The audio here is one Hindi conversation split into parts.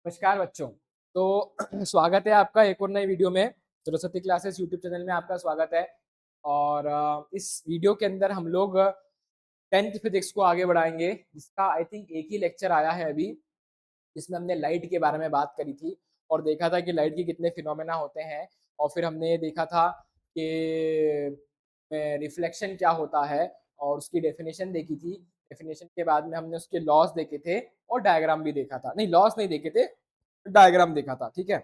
नमस्कार बच्चों। तो स्वागत है आपका एक और नई वीडियो में। सरस्वती क्लासेस यूट्यूब चैनल में आपका स्वागत है। और इस वीडियो के अंदर हम लोग 10th फिजिक्स को आगे बढ़ाएंगे, जिसका आई थिंक एक ही लेक्चर आया है अभी, जिसमें हमने लाइट के बारे में बात करी थी और देखा था कि लाइट के कितने फिनोमेना होते हैं। और फिर हमने ये देखा था कि रिफ्लेक्शन क्या होता है और उसकी डेफिनेशन देखी थी। डेफिनेशन के बाद में हमने उसके लॉस देखे थे और डायग्राम भी देखा था। नहीं, लॉस नहीं देखे थे, डायग्राम देखा था। ठीक है,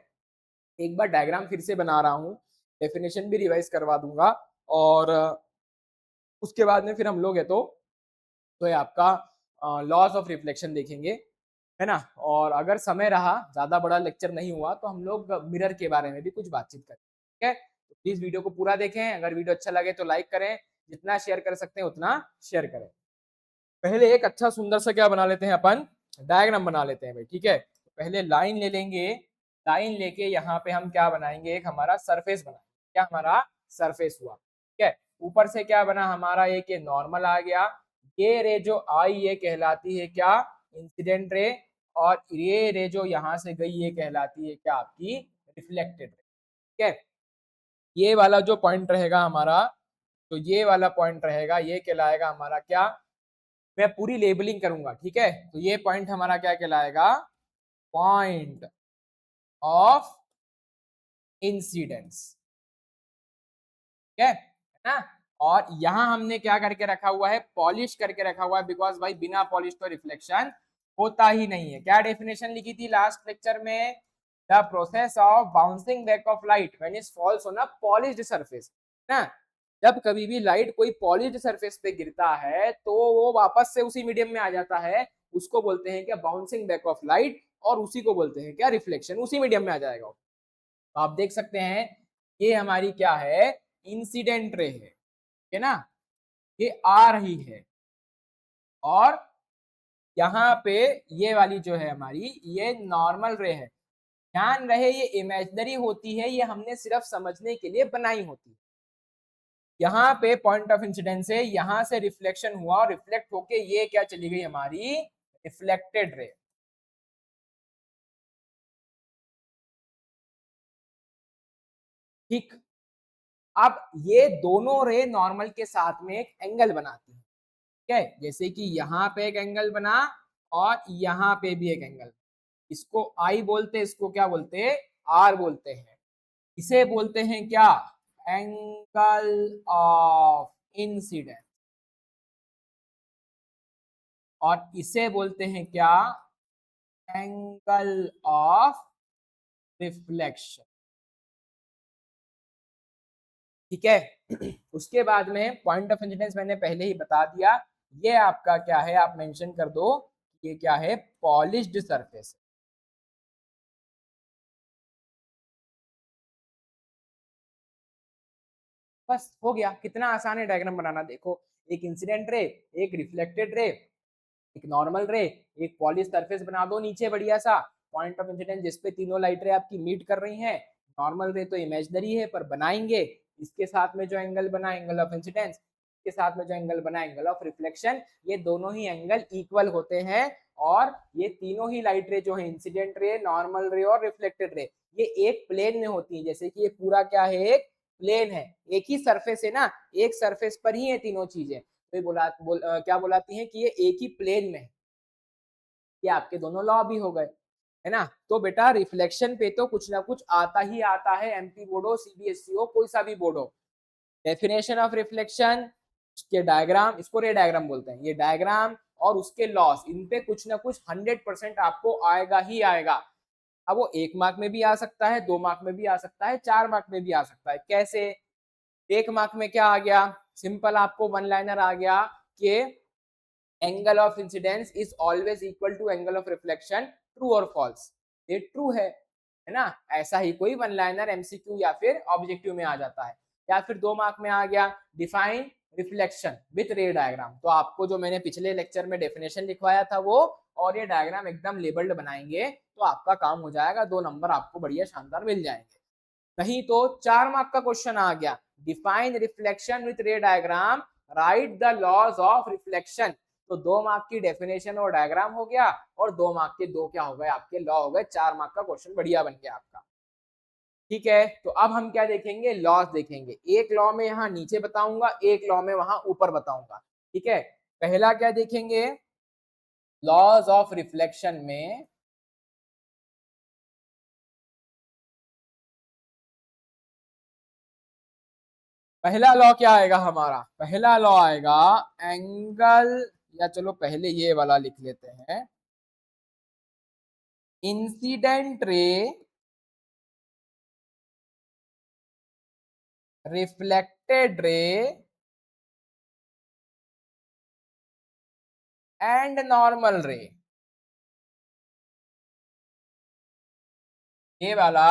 एक बार डायग्राम फिर से बना रहा हूँ, डेफिनेशन भी रिवाइज करवा दूंगा। और उसके बाद में फिर हम लोग है तो ये आपका लॉस ऑफ रिफ्लेक्शन देखेंगे, है ना। और अगर समय रहा, ज्यादा बड़ा लेक्चर नहीं हुआ, तो हम लोग मिरर के बारे में भी कुछ बातचीत करें। ठीक है, तो प्लीज वीडियो को पूरा देखें। अगर वीडियो अच्छा लगे तो लाइक करें, जितना शेयर कर सकते हैं उतना शेयर करें। पहले एक अच्छा सुंदर सा क्या बना लेते हैं अपन, डायग्राम बना लेते हैं भाई। ठीक है, तो पहले लाइन ले लेंगे। लाइन लेके यहाँ पे हम क्या बनाएंगे, एक हमारा सरफेस बनाएंगे। क्या हमारा सरफेस हुआ। ठीक है, ऊपर से क्या बना हमारा, एक ये नॉर्मल आ गया। ये रे जो आई ये कहलाती है क्या, इंसिडेंट रे। और ये रे जो यहाँ से गई ये कहलाती है क्या, आपकी रिफ्लेक्टेड रे। ठीक है, ये वाला जो पॉइंट रहेगा हमारा, तो ये वाला पॉइंट रहेगा, ये कहलाएगा हमारा क्या, मैं पूरी लेबलिंग करूंगा। ठीक है, तो ये पॉइंट हमारा क्या कहलाएगा, पॉइंट ऑफ इंसिडेंस। ठीक है ना। और यहां हमने क्या करके रखा हुआ है, पॉलिश करके रखा हुआ है, बिकॉज भाई बिना पॉलिश तो रिफ्लेक्शन होता ही नहीं है। क्या डेफिनेशन लिखी थी लास्ट लेक्चर में, the process of bouncing back of light when it falls on a polished surface. ना, जब कभी भी लाइट कोई पॉलिश्ड सरफेस पे गिरता है तो वो वापस से उसी मीडियम में आ जाता है, उसको बोलते हैं क्या, बाउंसिंग बैक ऑफ लाइट। और उसी को बोलते हैं क्या, रिफ्लेक्शन, उसी मीडियम में आ जाएगा। तो आप देख सकते हैं, ये हमारी क्या है, इंसिडेंट रे है ना, ये आ रही है। और यहाँ पे ये वाली जो है हमारी, ये नॉर्मल रे है। ध्यान रहे ये इमेजिनरी होती है, ये हमने सिर्फ समझने के लिए बनाई होती है। यहाँ पे पॉइंट ऑफ इंसिडेंस है, यहाँ से रिफ्लेक्शन हुआ और रिफ्लेक्ट होके ये क्या चली गई हमारी, रिफ्लेक्टेड रे। ठीक, अब ये दोनों रे नॉर्मल के साथ में एक एंगल बनाती है। ठीक है, जैसे कि यहाँ पे एक एंगल बना और यहाँ पे भी एक एंगल। इसको आई बोलते हैं, इसको क्या बोलते हैं, आर बोलते हैं। इसे बोलते हैं क्या, एंगल ऑफ इंसिडेंस। और इसे बोलते हैं क्या, एंगल ऑफ रिफ्लेक्शन। ठीक है, उसके बाद में पॉइंट ऑफ इंसिडेंस मैंने पहले ही बता दिया। ये आपका क्या है, आप मेंशन कर दो, ये क्या है, पॉलिश्ड सरफेस। बस हो गया, कितना आसान है डायग्राम बनाना। देखो, एक इंसिडेंट रे, एक रिफ्लेक्टेड रे, एक नॉर्मल रे, एक पॉलिश सरफेस बना दो नीचे बढ़िया सा, पॉइंट ऑफ इंसिडेंस जिसपे तीनों लाइट रे आपकी मीट कर रही हैं। नॉर्मल रे तो इमेजिनरी है पर बनाएंगे। इसके साथ में जो एंगल बना, एंगल ऑफ इंसिडेंस, इसके साथ में जो एंगल बना, एंगल ऑफ रिफ्लेक्शन, ये दोनों ही एंगल इक्वल होते हैं। और ये तीनों ही लाइट रे जो है, इंसिडेंट रे, नॉर्मल रे और रिफ्लेक्टेड रे, ये एक प्लेन में होती है। जैसे कि ये पूरा क्या है, एक प्लेन है, एक ही सरफेस है ना, एक सरफेस पर ही है तीनों चीजें। तो क्या बुलाती हैं कि ये एक ही प्लेन में है। ये आपके दोनों लॉ भी हो गए, है ना। तो बेटा रिफ्लेक्शन पे तो कुछ ना कुछ आता ही आता है, एमपी बोर्ड हो, सीबीएसई हो, कोई सा भी बोर्ड हो। डेफिनेशन ऑफ रिफ्लेक्शन, उसके डायग्राम, इसको रे डायग्राम बोलते हैं, ये डायग्राम और उसके लॉस, इन पे कुछ ना कुछ 100% आपको आएगा ही आएगा। अब वो 1 मार्क में भी आ सकता है, 2 मार्क में भी आ सकता है, 4 मार्क में भी आ सकता है। कैसे, 1 मार्क में क्या आ गया, सिंपल आपको वन लाइनर आ गया कि angle of incidence is always equal to angle of reflection, true और फॉल्स। ये ट्रू है ना। ऐसा ही कोई वन लाइनर एमसीक्यू या फिर ऑब्जेक्टिव में आ जाता है। या फिर 2 मार्क में आ गया, define reflection with ray diagram. तो आपको जो मैंने पिछले लेक्चर में डेफिनेशन लिखवाया था वो, और ये डायग्राम एकदम लेबल्ड बनाएंगे तो आपका काम हो जाएगा, 2 नंबर आपको बढ़िया शानदार मिल जाएंगे। नहीं तो 4 मार्क का क्वेश्चन आ गया, define reflection with ray diagram, write the laws of reflection. तो 2 मार्क की डेफिनेशन और डायग्राम हो गया, और 2 मार्क के 2 क्या हो गए आपके लॉ हो गए, 4 मार्क का क्वेश्चन बढ़िया बन गया आपका। ठीक है, तो अब हम क्या देखेंगे, लॉस देखेंगे। एक लॉ में यहाँ नीचे बताऊंगा, एक लॉ में वहां ऊपर बताऊंगा। ठीक है, पहला क्या देखेंगे, लॉज ऑफ रिफ्लेक्शन में पहला लॉ क्या आएगा हमारा, पहला लॉ आएगा एंगल, या चलो पहले ये वाला लिख लेते हैं, incident ray reflected ray and normal रे। ये वाला,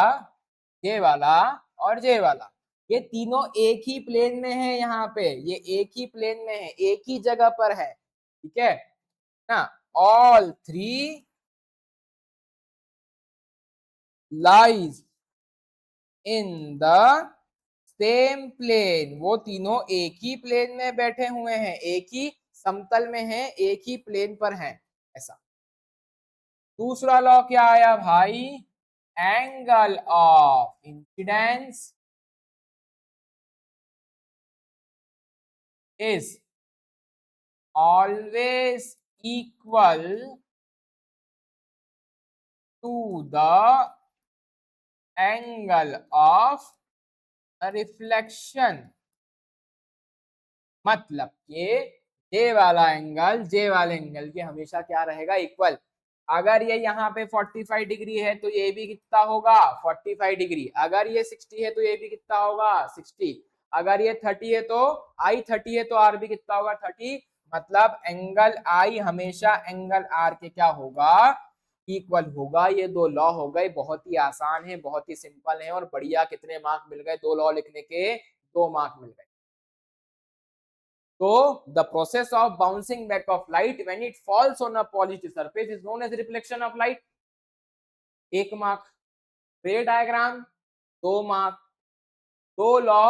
ये वाला और ये वाला, ये तीनों एक ही प्लेन में है, यहाँ पे ये एक ही प्लेन में है, एक ही जगह पर है। ठीक है ना, all three lies in the same plane, वो तीनों एक ही प्लेन में बैठे हुए हैं, एक ही समतल में हैं, एक ही प्लेन पर हैं, ऐसा। दूसरा लॉ क्या आया भाई, angle of incidence is always equal to the angle of reflection। मतलब ये वाला एंगल जे वाले एंगल के हमेशा क्या रहेगा, इक्वल। अगर ये यहाँ पे 45 डिग्री है तो ये भी कितना होगा, 45 डिग्री। अगर ये 60 है तो ये भी कितना होगा, 60। अगर ये 30 है तो आई 30 है तो आर भी कितना होगा, 30। मतलब एंगल आई हमेशा एंगल आर के क्या होगा, इक्वल होगा। ये दो लॉ हो गए, बहुत ही आसान है, बहुत ही सिंपल है, और बढ़िया। कितने मार्क मिल गए, 2 लॉ लिखने के 2 मार्क मिल गए। तो the process of bouncing back of light when it falls on a polished surface is known as reflection of light, 1 mark. Ray diagram 2 mark, 2 law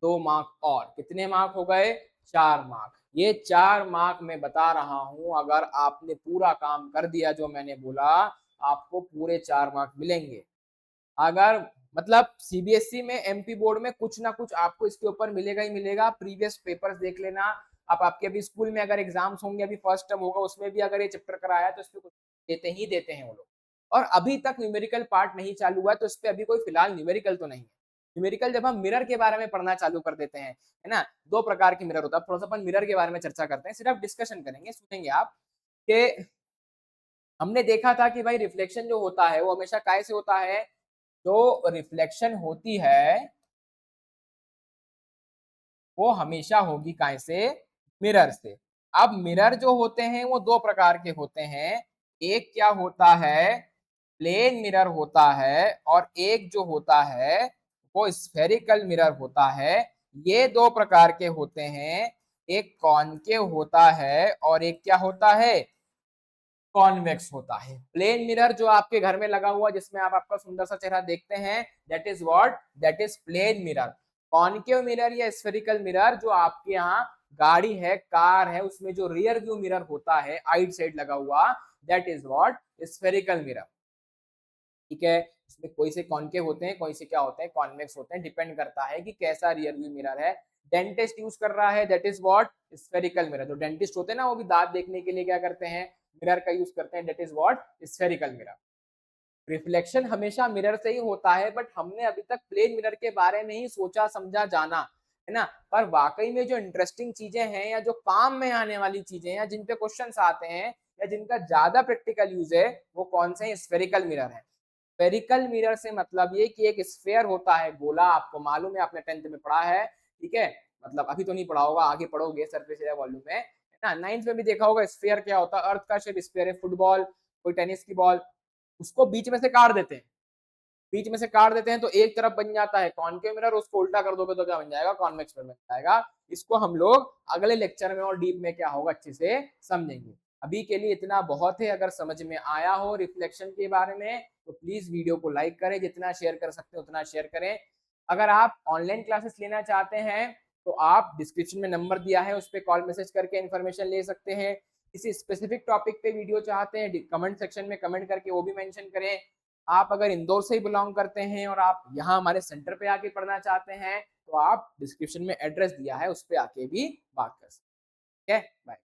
2 mark, और कितने मार्क हो गए, 4 मार्क। ये 4 मार्क मैं बता रहा हूं, अगर आपने पूरा काम कर दिया जो मैंने बोला, आपको पूरे 4 मार्क मिलेंगे। अगर मतलब सीबीएसई में, एमपी बोर्ड में कुछ ना कुछ आपको इसके ऊपर मिलेगा ही मिलेगा। प्रीवियस पेपर्स देख लेना आप, आपके अभी स्कूल में अगर एग्जाम्स होंगे, अभी फर्स्ट टर्म होगा, उसमें भी अगर ये चैप्टर कराया तो इसमें कुछ देते ही देते हैं वो लोग। और अभी तक न्यूमेरिकल पार्ट नहीं चालू हुआ, तो इस पे अभी कोई फिलहाल न्यूमेरिकल तो नहीं है। न्यूमेरिकल जब हम मिरर के बारे में पढ़ना चालू कर देते हैं, है ना, 2 प्रकार के मिरर होता है। थोड़ा सा अपन मिरर के बारे में चर्चा करते हैं, सिर्फ डिस्कशन करेंगे, सुनेंगे आप। कि हमने देखा था कि भाई रिफ्लेक्शन जो होता है वो हमेशा काय से होता है, जो रिफ्लेक्शन होती है वो हमेशा होगी काय से, मिरर से। अब मिरर जो होते हैं वो 2 प्रकार के होते हैं। एक क्या होता है, प्लेन मिरर होता है, और एक जो होता है वो स्फेरिकल मिरर होता है। ये 2 प्रकार के होते हैं, एक कॉनकेव होता है और एक क्या होता है, कॉन्वेक्स होता है। प्लेन मिरर जो आपके घर में लगा हुआ, जिसमें आप आपका सुंदर सा चेहरा देखते हैं, that is what, that is plane mirror. Concave mirror या स्फेरिकल मिरर जो आपके यहाँ गाड़ी है, कार है, उसमें जो रियर व्यू मिरर होता है आइट साइड लगा हुआ, that is what, spherical mirror. ठीक है, इसमें कोई से कॉन्केव होते हैं, कोई से क्या होते हैं, कॉन्वेक्स होते हैं। डिपेंड करता है कि कैसा रियर व्यू मिरर है। डेंटिस्ट यूज कर रहा है, that is what, spherical mirror. जो डेंटिस्ट होते हैं ना, वो भी दांत देखने के लिए क्या करते हैं, मिरर का यूज करते हैं, that is what, spherical mirror. Reflection हमेशा मिरर से ही होता है, बट हमने अभी तक प्लेन मिरर के बारे में ही सोचा समझा जाना, है ना। पर वाकई में जो इंटरेस्टिंग चीजें हैं, या जो काम में आने वाली चीजें, या जिन पे क्वेश्चंस आते हैं, या जिनका ज्यादा प्रैक्टिकल यूज है, वो कौन से हैं, स्फेरिकल मिरर है। स्फेरिकल मिरर से मतलब ये कि एक स्फेयर होता है, गोला, आपको मालूम है, आपने 10th में पढ़ा है। ठीक है, मतलब अभी तो नहीं पढ़ा होगा, आगे पढ़ोगे सरफेस एरिया वॉल्यूम में, है ना। 9th में भी देखा होगा, स्फेयर क्या होता है, अर्थ का शेप स्फेयर है। फुटबॉल, कोई टेनिस की बॉल, उसको बीच में से काट देते हैं, बीच में से काट देते हैं तो एक तरफ बन जाता है कॉनकेव मिरर, उसको उल्टा कर दोगे तो क्या बन जाएगा, कॉन्वेक्स मिरर बन जाएगा। इसको हम लोग अगले लेक्चर में और डीप में क्या होगा अच्छे से समझेंगे। अभी के लिए इतना बहुत है। अगर समझ में आया हो रिफ्लेक्शन के बारे में तो प्लीज वीडियो को लाइक करें, जितना शेयर कर सकते हैं उतना शेयर करें। अगर आप ऑनलाइन क्लासेस लेना चाहते हैं तो आप डिस्क्रिप्शन में नंबर दिया है, उस पर कॉल मैसेज करके इन्फॉर्मेशन ले सकते हैं। किसी स्पेसिफिक टॉपिक पे वीडियो चाहते हैं, कमेंट सेक्शन में कमेंट करके वो भी मेंशन करें। आप अगर इंदौर से ही बिलोंग करते हैं और आप यहाँ हमारे सेंटर पे आके पढ़ना चाहते हैं, तो आप डिस्क्रिप्शन में एड्रेस दिया है उस पर आके भी बात कर सकते हैं। ठीक है, बाय।